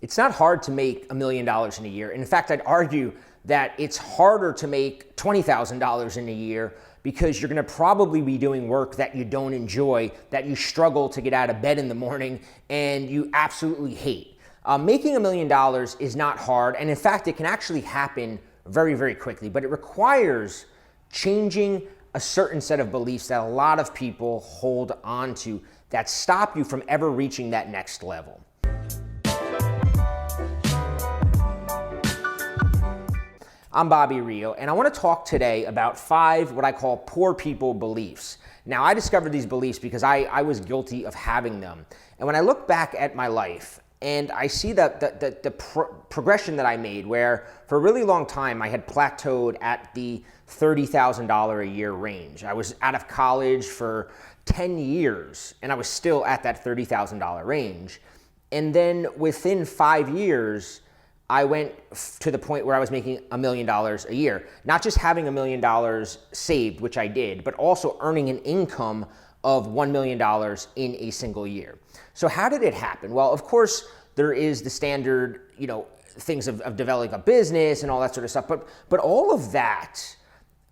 It's not hard to make $1 million in a year. In fact, I'd argue that it's harder to make $20,000 in a year because you're gonna probably be doing work that you don't enjoy, that you struggle to get out of bed in the morning, and you absolutely hate. Making $1 million is not hard, and in fact, it can actually happen very, very quickly, but it requires changing a certain set of beliefs that a lot of people hold on to that stop you from ever reaching that next level. I'm Bobby Rio, and I want to talk today about 5 what I call poor people beliefs. Now, I discovered these beliefs because I was guilty of having them. And when I look back at my life and I see the progression that I made, where for a really long time I had plateaued at the $30,000 a year range. I was out of college for 10 years and I was still at that $30,000 range. And then within 5 years, I went to the point where I was making $1 million a year. Not just having $1 million saved, which I did, but also earning an income of $1 million in a single year. So how did it happen? Well, of course, there is the standard, things of developing a business and all that sort of stuff. But all of that,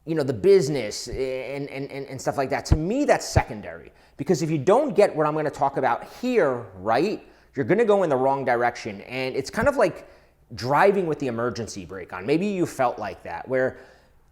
the business and stuff like that, to me, that's secondary. Because if you don't get what I'm going to talk about here right, you're going to go in the wrong direction. And it's kind of like driving with the emergency brake on. Maybe you felt like that, where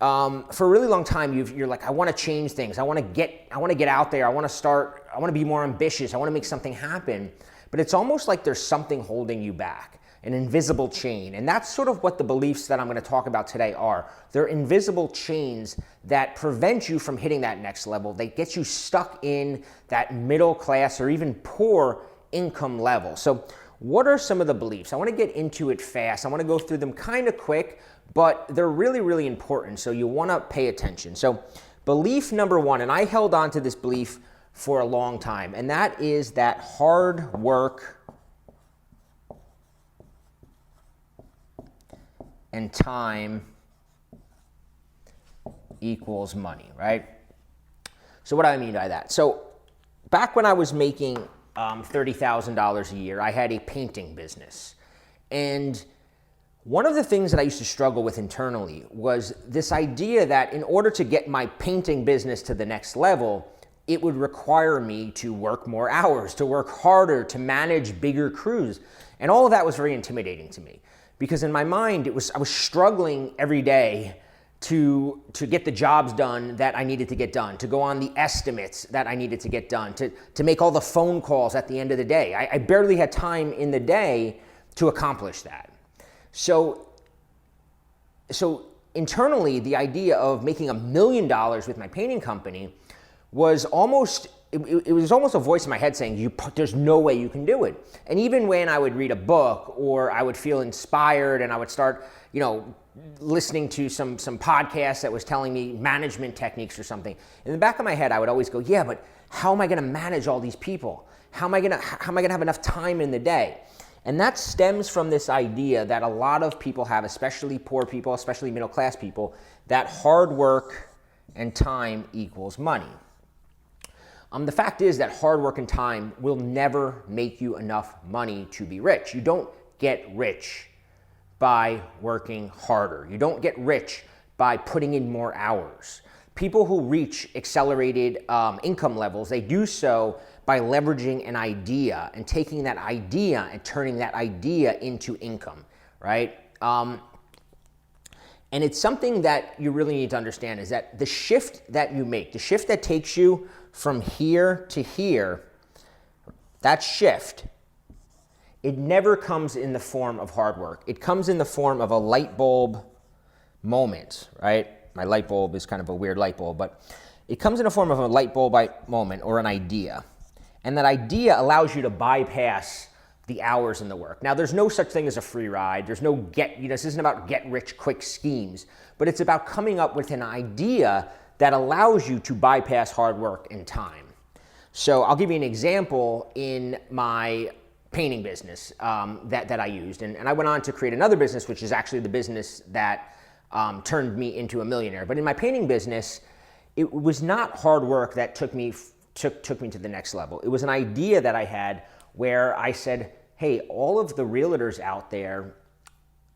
for a really long time you're like, I want to change things. I want to get out there. I want to be more ambitious. I want to make something happen. But it's almost like there's something holding you back, an invisible chain. And that's sort of what the beliefs that I'm going to talk about today are. They're invisible chains that prevent you from hitting that next level. They get you stuck in that middle class or even poor income level. So what are some of the beliefs? I want to get into it fast. I want to go through them kind of quick, but they're really, really important. So you want to pay attention. So belief number 1, and I held on to this belief for a long time, and that is that hard work and time equals money, right? So what do I mean by that? So back when I was making $30,000 a year, I had a painting business. And one of the things that I used to struggle with internally was this idea that in order to get my painting business to the next level, it would require me to work more hours, to work harder, to manage bigger crews. And all of that was very intimidating to me because in my mind, I was struggling every day to get the jobs done that I needed to get done, to go on the estimates that I needed to get done, to make all the phone calls at the end of the day. I barely had time in the day to accomplish that. So internally, the idea of making $1 million with my painting company was almost, it was almost a voice in my head saying, there's no way you can do it. And even when I would read a book or I would feel inspired and I would start, listening to some podcast that was telling me management techniques or something, in the back of my head, I would always go, yeah, but how am I going to manage all these people? How am I going to have enough time in the day? And that stems from this idea that a lot of people have, especially poor people, especially middle class people, that hard work and time equals money. The fact is that hard work and time will never make you enough money to be rich. You don't get rich by working harder. You don't get rich by putting in more hours. People who reach accelerated income levels, they do so by leveraging an idea and taking that idea and turning that idea into income, right? And it's something that you really need to understand is that the shift that you make, the shift that takes you from here to here, that shift, it never comes in the form of hard work. It comes in the form of a light bulb moment, right? My light bulb is kind of a weird light bulb, but it comes in the form of a light bulb moment or an idea. And that idea allows you to bypass the hours in the work. Now, there's no such thing as a free ride. There's no this isn't about get rich quick schemes, but it's about coming up with an idea that allows you to bypass hard work and time. So I'll give you an example in my painting business that I used. And I went on to create another business, which is actually the business that turned me into a millionaire. But in my painting business, it was not hard work that took me to the next level. It was an idea that I had where I said, hey, all of the realtors out there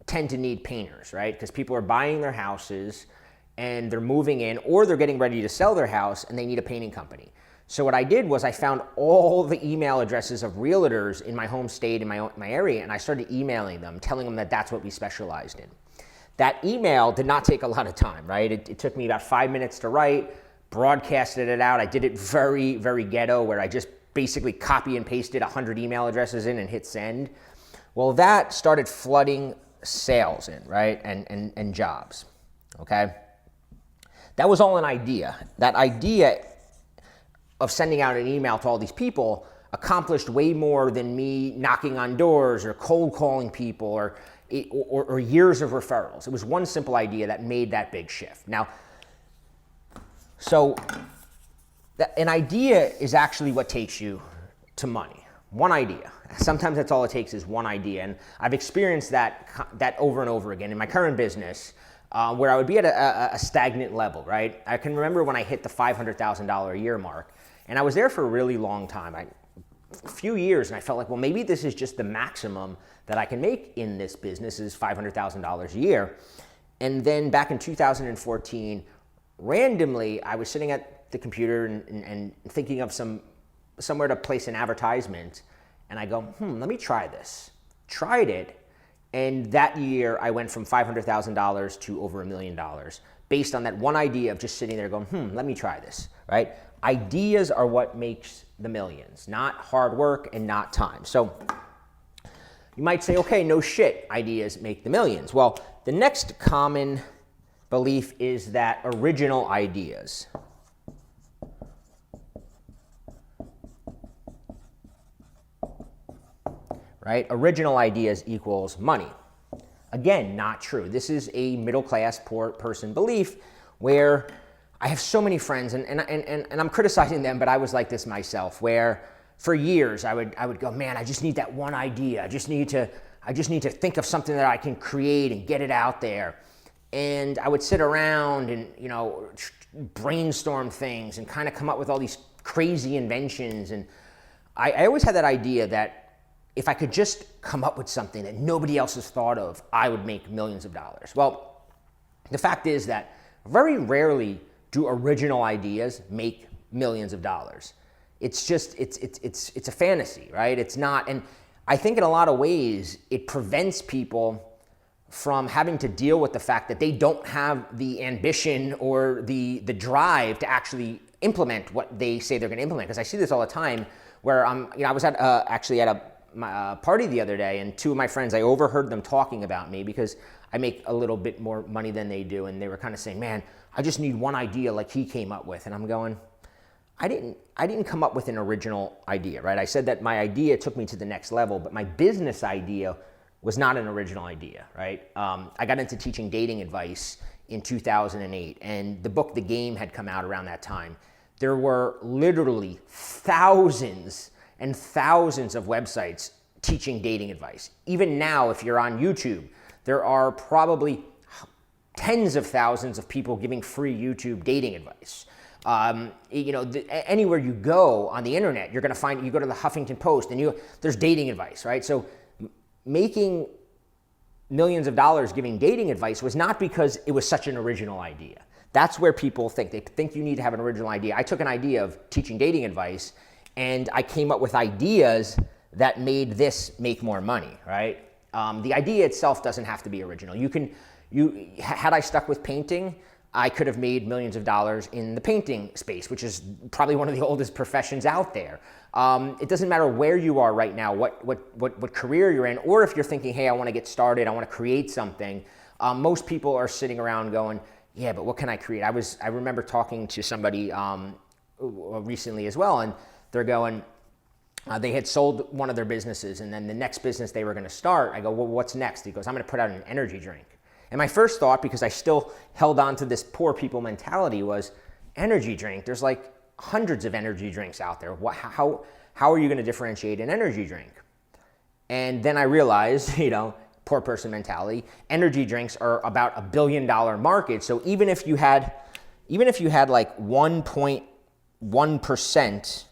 tend to need painters, right? Because people are buying their houses and they're moving in, or they're getting ready to sell their house and they need a painting company. So what I did was I found all the email addresses of realtors in my home state, in my area, and I started emailing them, telling them that that's what we specialized in. That email did not take a lot of time, right? It took me about 5 minutes to write, broadcasted it out. I did it very, very ghetto, where I just basically copy and pasted 100 email addresses in and hit send. Well, that started flooding sales in, right? And jobs, okay? That was all an idea. That idea of sending out an email to all these people accomplished way more than me knocking on doors or cold calling people or years of referrals. It was one simple idea that made that big shift. Now, so an idea is actually what takes you to money. One idea. Sometimes that's all it takes is one idea. And I've experienced that over and over again in my current business, where I would be at a stagnant level, right? I can remember when I hit the $500,000 a year mark, and I was there for a really long time, a few years, and I felt like, well, maybe this is just the maximum that I can make in this business is $500,000 a year. And then back in 2014, randomly, I was sitting at the computer and thinking of somewhere to place an advertisement, and I go, let me try this. Tried it. And that year, I went from $500,000 to over $1 million based on that one idea of just sitting there going, let me try this, right? Ideas are what makes the millions, not hard work and not time. So you might say, okay, no shit, ideas make the millions. Well, the next common belief is that original ideas. Right? Original ideas equals money. Again, not true. This is a middle-class poor person belief where I have so many friends, and I'm criticizing them, but I was like this myself, where for years I would go, man, I just need that one idea. I just need to think of something that I can create and get it out there. And I would sit around and, brainstorm things and kind of come up with all these crazy inventions. And I always had that idea that if I could just come up with something that nobody else has thought of, I would make millions of dollars. Well, the fact is that very rarely do original ideas make millions of dollars. It's just, it's a fantasy, right? It's not, and I think in a lot of ways, it prevents people from having to deal with the fact that they don't have the ambition or the drive to actually implement what they say they're gonna implement. Because I see this all the time where I was actually at a party the other day, and two of my friends, I overheard them talking about me because I make a little bit more money than they do, and they were kind of saying, man, I just need one idea like he came up with. And I'm going, I didn't come up with an original idea, right? I said that my idea took me to the next level, but my business idea was not an original idea, right? I got into teaching dating advice in 2008, and the book The Game had come out around that time. There were literally thousands and thousands of websites teaching dating advice. Even now, if you're on YouTube, there are probably tens of thousands of people giving free YouTube dating advice. Anywhere you go on the internet, you're gonna find, you go to the Huffington Post and there's dating advice, right? So making millions of dollars giving dating advice was not because it was such an original idea. That's where people think. They think you need to have an original idea. I took an idea of teaching dating advice and I came up with ideas that made this make more money, right? The idea itself doesn't have to be original. Had I stuck with painting, I could have made millions of dollars in the painting space, which is probably one of the oldest professions out there. It doesn't matter where you are right now, what career you're in, or if you're thinking, hey, I want to get started, I want to create something. Most people are sitting around going, yeah, but what can I create? I remember talking to somebody recently as well, and they're going, they had sold one of their businesses, and then the next business they were going to start, I go, well, what's next? He goes, I'm going to put out an energy drink. And my first thought, because I still held on to this poor people mentality, was energy drink. There's like hundreds of energy drinks out there. How are you going to differentiate an energy drink? And then I realized, poor person mentality, energy drinks are about $1 billion market. So even if you had like 1.1%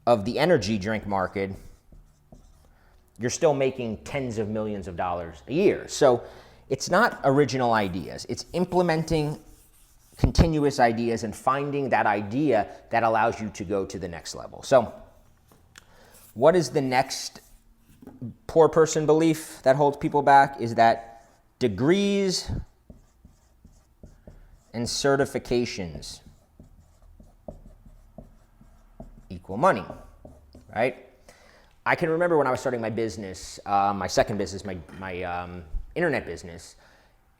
of the energy drink market, you're still making tens of millions of dollars a year. So it's not original ideas. It's implementing continuous ideas and finding that idea that allows you to go to the next level. So what is the next poor person belief that holds people back? Is that degrees and certifications equal money, right? I can remember when I was starting my business, my second business, my internet business,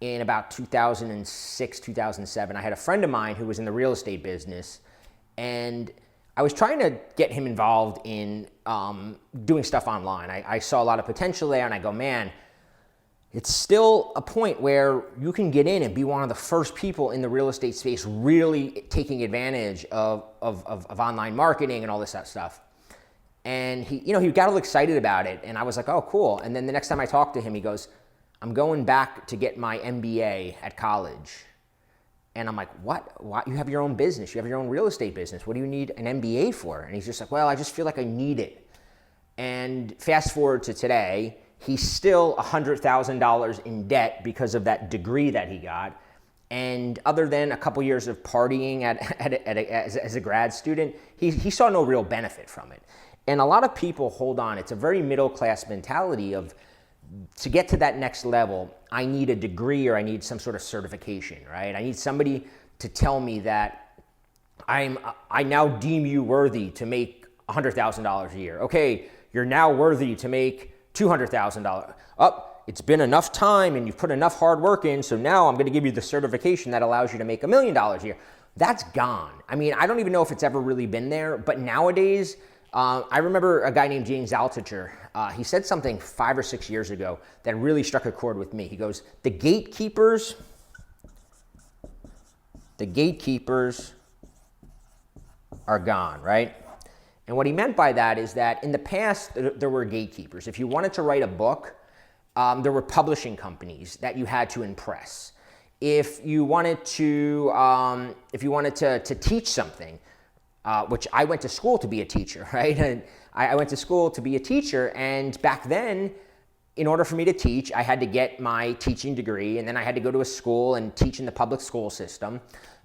in about 2006, 2007, I had a friend of mine who was in the real estate business, and I was trying to get him involved in doing stuff online. I saw a lot of potential there, and I go, man, it's still a point where you can get in and be one of the first people in the real estate space really taking advantage of online marketing and all this stuff. And he got all excited about it, and I was like, oh, cool. And then the next time I talked to him, he goes, I'm going back to get my MBA at college. And I'm like, what? Why? You have your own business. You have your own real estate business. What do you need an MBA for? And he's just like, well, I just feel like I need it. And fast forward to today, he's still $100,000 in debt because of that degree that he got. And other than a couple years of partying as a grad student, he saw no real benefit from it. And a lot of people hold on. It's a very middle-class mentality of, to get to that next level, I need a degree or I need some sort of certification, right? I need somebody to tell me that I now deem you worthy to make $100,000 a year. Okay, you're now worthy to make $200,000. It's been enough time and you've put enough hard work in, so now I'm going to give you the certification that allows you to make $1 million a year. That's gone. I mean, I don't even know if it's ever really been there, but nowadays, I remember a guy named James Altucher. He said something 5 or 6 years ago that really struck a chord with me. He goes, the gatekeepers are gone, right? And what he meant by that is that in the past, there were gatekeepers. If you wanted to write a book, there were publishing companies that you had to impress. If you wanted to teach something, which I went to school to be a teacher, right? And I went to school to be a teacher, and back then, in order for me to teach, I had to get my teaching degree, and then I had to go to a school and teach in the public school system,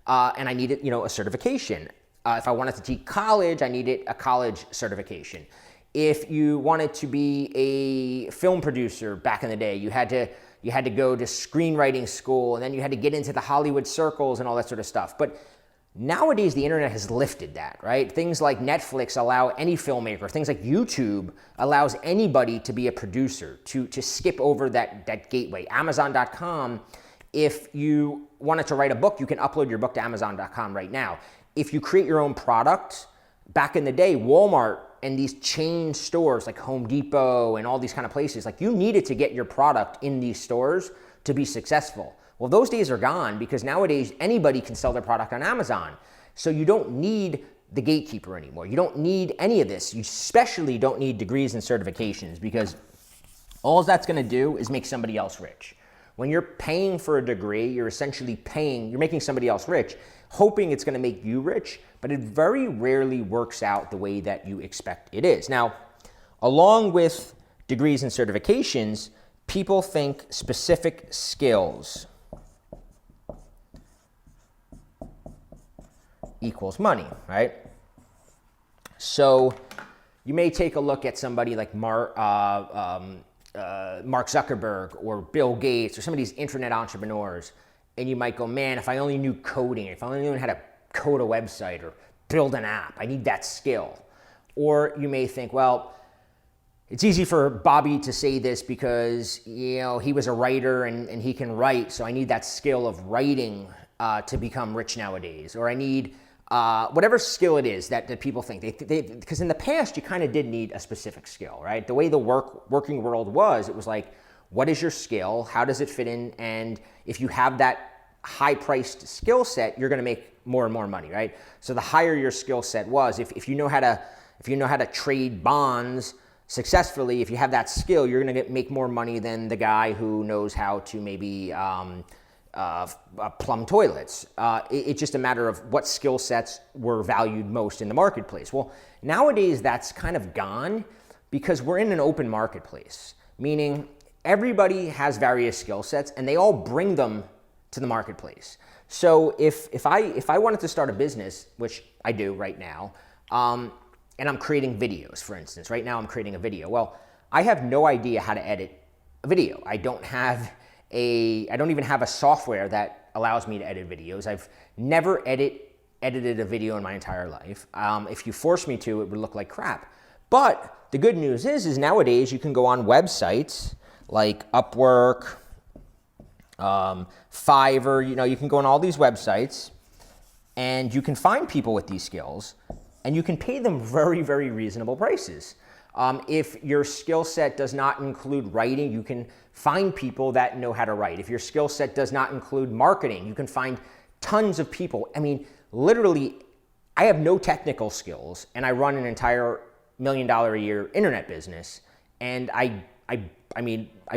and I needed, a certification. If I wanted to teach college, I needed a college certification. If you wanted to be a film producer back in the day, you had to go to screenwriting school, and then you had to get into the Hollywood circles and all that sort of stuff. But nowadays, the internet has lifted that, right? Things like Netflix allow any filmmaker, things like YouTube allows anybody to be a producer, to skip over that gateway. Amazon.com, if you wanted to write a book, you can upload your book to Amazon.com right now. If you create your own product, back in the day, Walmart and these chain stores like Home Depot and all these kind of places, like you needed to get your product in these stores to be successful. Well, those days are gone because nowadays anybody can sell their product on Amazon. So you don't need the gatekeeper anymore. You don't need any of this. You especially don't need degrees and certifications because all that's going to do is make somebody else rich. When you're paying for a degree, you're essentially you're making somebody else rich, hoping it's going to make you rich, but it very rarely works out the way that you expect it is. Now, along with degrees and certifications, people think specific skills equals money, right? So you may take a look at somebody like Mark Zuckerberg or Bill Gates or some of these internet entrepreneurs, and you might go, man, if I only knew coding, if I only knew how to code a website or build an app, I need that skill. Or you may think, well, it's easy for Bobby to say this because, he was a writer and he can write, so I need that skill of writing to become rich nowadays. Or I need whatever skill it is that people think. Because in the past, you kind of did need a specific skill, right? The way the working world was, it was like, what is your skill? How does it fit in? And if you have that high-priced skill set, you're going to make more and more money, right? So the higher your skill set was, if you know how to trade bonds successfully, if you have that skill, you're going to make more money than the guy who knows how to maybe plumb toilets. It's just a matter of what skill sets were valued most in the marketplace. Well, nowadays that's kind of gone because we're in an open marketplace, meaning everybody has various skill sets and they all bring them to the marketplace. So if I wanted to start a business, which I do right now, and I'm creating videos, for instance, right now I'm creating a video. Well, I have no idea how to edit a video. I don't even have a software that allows me to edit videos. I've never edited a video in my entire life. If you force me to, it would look like crap. But the good news is nowadays you can go on websites like Upwork, Fiverr, you can go on all these websites and you can find people with these skills and you can pay them very, very reasonable prices. If your skill set does not include writing, you can find people that know how to write. If your skill set does not include marketing, you can find tons of people. I mean, literally, I have no technical skills and I run an entire $1 million a year internet business. And I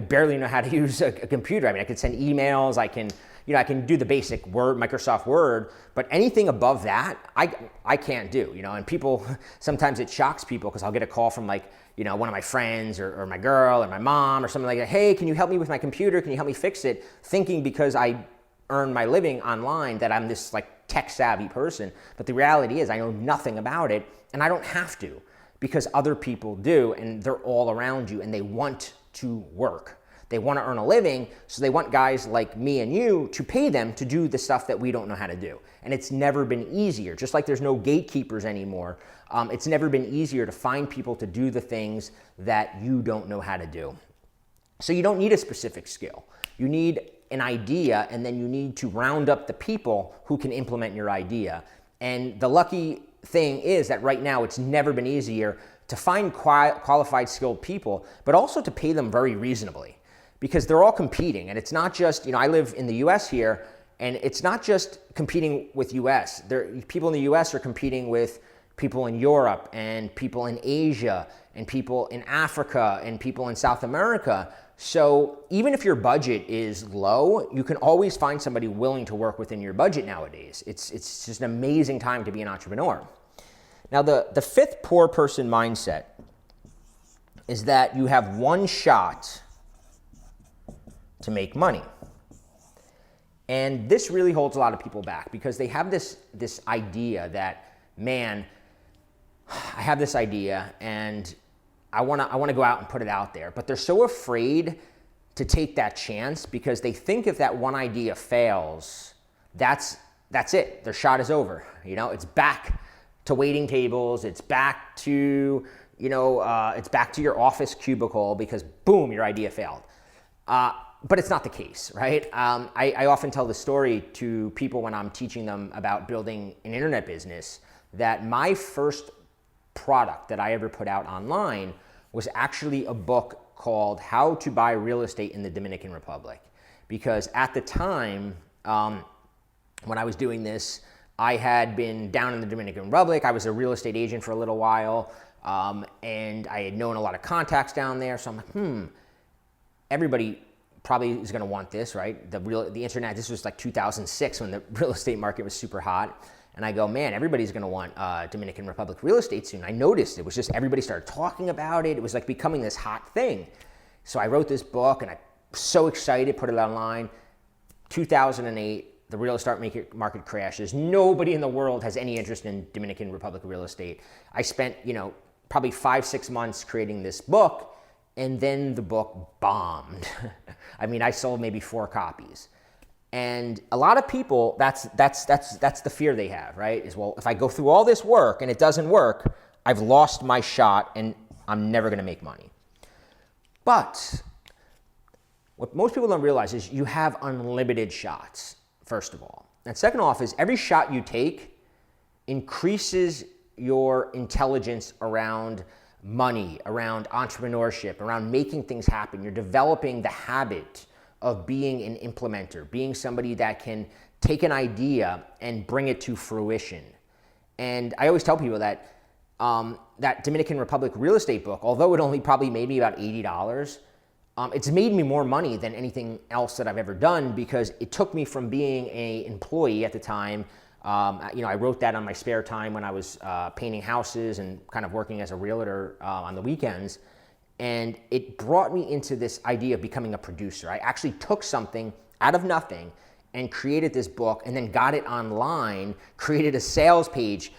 barely know how to use a computer. I mean, I can send emails, I can do the basic Word, Microsoft Word, but anything above that, I can't do, and people, sometimes it shocks people because I'll get a call from one of my friends or my girl or my mom or something like that. Hey, can you help me with my computer? Can you help me fix it? Thinking because I earn my living online that I'm this tech savvy person. But the reality is I know nothing about it and I don't have to because other people do and they're all around you and they want to work. They want to earn a living, so they want guys like me and you to pay them to do the stuff that we don't know how to do. And it's never been easier. Just like there's no gatekeepers anymore, it's never been easier to find people to do the things that you don't know how to do. So you don't need a specific skill. You need an idea, and then you need to round up the people who can implement your idea. And the lucky thing is that right now it's never been easier to find qualified, skilled people, but also to pay them very reasonably. Because they're all competing, and it's not just, I live in the US here, and it's not just competing with US. People in the US are competing with people in Europe, and people in Asia, and people in Africa, and people in South America. So even if your budget is low, you can always find somebody willing to work within your budget nowadays. It's just an amazing time to be an entrepreneur. Now, the fifth poor person mindset is that you have one shot to make money. And this really holds a lot of people back because they have this idea that, man, I have this idea and I want to go out and put it out there, but they're so afraid to take that chance because they think if that one idea fails, that's it. Their shot is over. It's back to waiting tables. It's back to it's back to your office cubicle because boom, your idea failed. But it's not the case, right? I often tell the story to people when I'm teaching them about building an internet business that my first product that I ever put out online was actually a book called How to Buy Real Estate in the Dominican Republic. Because at the time, when I was doing this, I had been down in the Dominican Republic. I was a real estate agent for a little while, and I had known a lot of contacts down there. So I'm like, everybody probably is going to want this, right? The internet, this was like 2006 when the real estate market was super hot. And I go, man, everybody's going to want Dominican Republic real estate soon. I noticed it was just everybody started talking about it. It was like becoming this hot thing. So I wrote this book and I was so excited, put it online. 2008, the real estate market crashes. Nobody in the world has any interest in Dominican Republic real estate. I spent, probably 5-6 months creating this book. And then the book bombed. I mean, I sold maybe 4 copies. And a lot of people, that's the fear they have, right? Is, well, if I go through all this work and it doesn't work, I've lost my shot and I'm never going to make money. But what most people don't realize is you have unlimited shots, first of all. And second off is every shot you take increases your intelligence around money, around entrepreneurship, around making things happen. You're developing the habit of being an implementer, being somebody that can take an idea and bring it to fruition. And I always tell people that that Dominican Republic real estate book, although it only probably made me about $80, it's made me more money than anything else that I've ever done because it took me from being an employee at the time I wrote that on my spare time when I was painting houses and kind of working as a realtor on the weekends. And it brought me into this idea of becoming a producer. I actually took something out of nothing and created this book, and then got it online, created a sales page,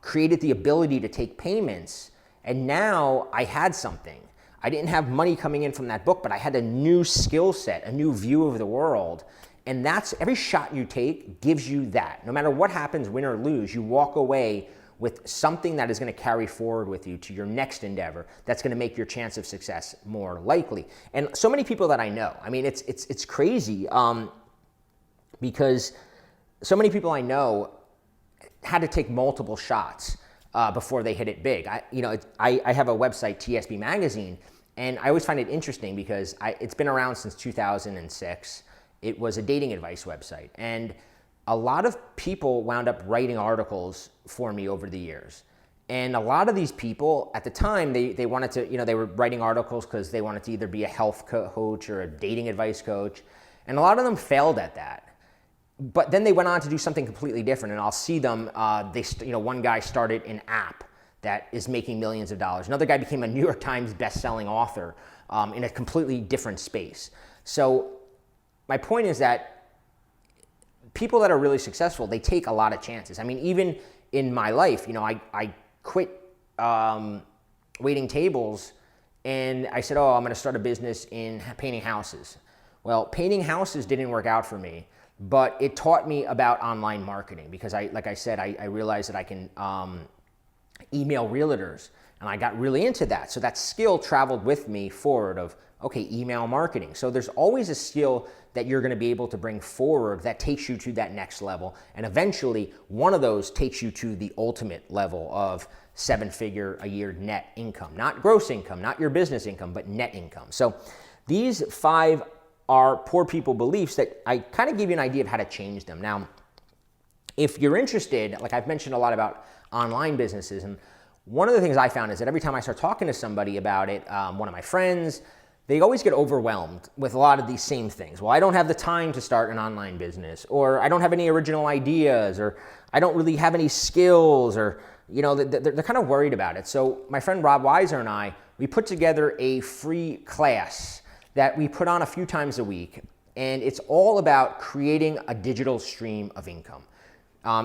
created the ability to take payments. And now I had something. I didn't have money coming in from that book, but I had a new skill set, a new view of the world. And that's, every shot you take gives you that. No matter what happens, win or lose, you walk away with something that is going to carry forward with you to your next endeavor that's going to make your chance of success more likely. And so many people that I know, I mean, it's crazy because so many people I know had to take multiple shots before they hit it big. I have a website, TSB Magazine, and I always find it interesting because it's been around since 2006. It was a dating advice website, and a lot of people wound up writing articles for me over the years. And a lot of these people at the time, they wanted to, they were writing articles because they wanted to either be a health coach or a dating advice coach. And a lot of them failed at that. But then they went on to do something completely different. And I'll see them, one guy started an app that is making millions of dollars. Another guy became a New York Times best-selling author in a completely different space. So my point is that people that are really successful, they take a lot of chances. I mean, even in my life, I quit waiting tables and I said, I'm going to start a business in painting houses. Well, painting houses didn't work out for me, but it taught me about online marketing because like I said, I realized that I can email realtors, and I got really into that. So that skill traveled with me forward of, okay, email marketing. So there's always a skill that you're going to be able to bring forward that takes you to that next level. And eventually, one of those takes you to the ultimate level of 7-figure a year net income. Not gross income, not your business income, but net income. So these 5 are poor people beliefs that I kind of give you an idea of how to change them. Now, if you're interested, like I've mentioned a lot about online businesses, and one of the things I found is that every time I start talking to somebody about it, one of my friends, they always get overwhelmed with a lot of these same things. Well, I don't have the time to start an online business, or I don't have any original ideas, or I don't really have any skills, or, they're kind of worried about it. So my friend Rob Weiser and I, we put together a free class that we put on a few times a week, and it's all about creating a digital stream of income.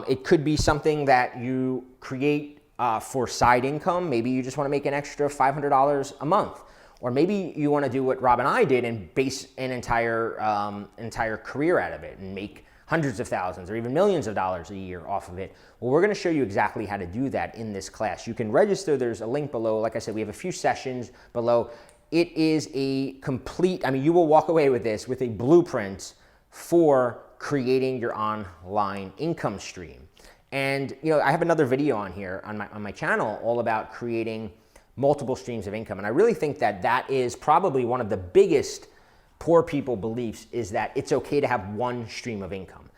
It could be something that you create for side income. Maybe you just want to make an extra $500 a month. Or maybe you want to do what Rob and I did and base an entire career out of it and make hundreds of thousands or even millions of dollars a year off of it. Well, we're going to show you exactly how to do that in this class. You can register. There's a link below. Like I said, we have a few sessions below. It is a complete, you will walk away with this with a blueprint for creating your online income stream. And I have another video on here on my channel all about creating multiple streams of income. And I really think that that is probably one of the biggest poor people beliefs, is that it's okay to have one stream of income.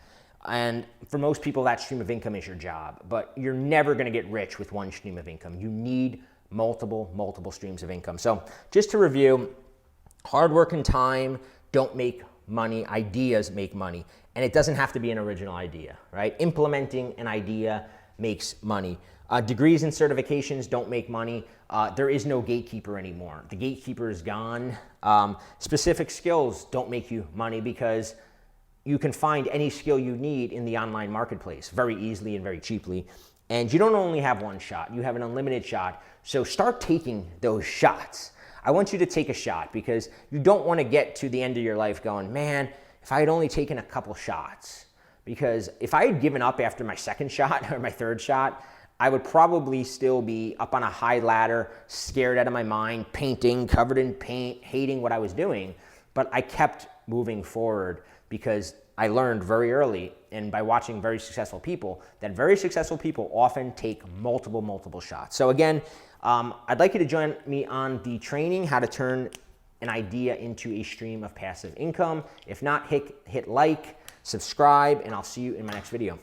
And for most people, that stream of income is your job, but you're never going to get rich with one stream of income. You need multiple streams of income. So just to review, hard work and time don't make money, ideas make money. And it doesn't have to be an original idea, right? Implementing an idea makes money. Degrees and certifications don't make money. There is no gatekeeper anymore. The gatekeeper is gone. Specific skills don't make you money because you can find any skill you need in the online marketplace very easily and very cheaply. And you don't only have one shot, you have an unlimited shot. So start taking those shots. I want you to take a shot because you don't want to get to the end of your life going, man, if I had only taken a couple shots. Because if I had given up after my second shot or my third shot, I would probably still be up on a high ladder, scared out of my mind, painting, covered in paint, hating what I was doing. But I kept moving forward because I learned very early, and by watching very successful people, that very successful people often take multiple shots. So again, I'd like you to join me on the training, how to turn an idea into a stream of passive income. If not, hit like, subscribe, and I'll see you in my next video.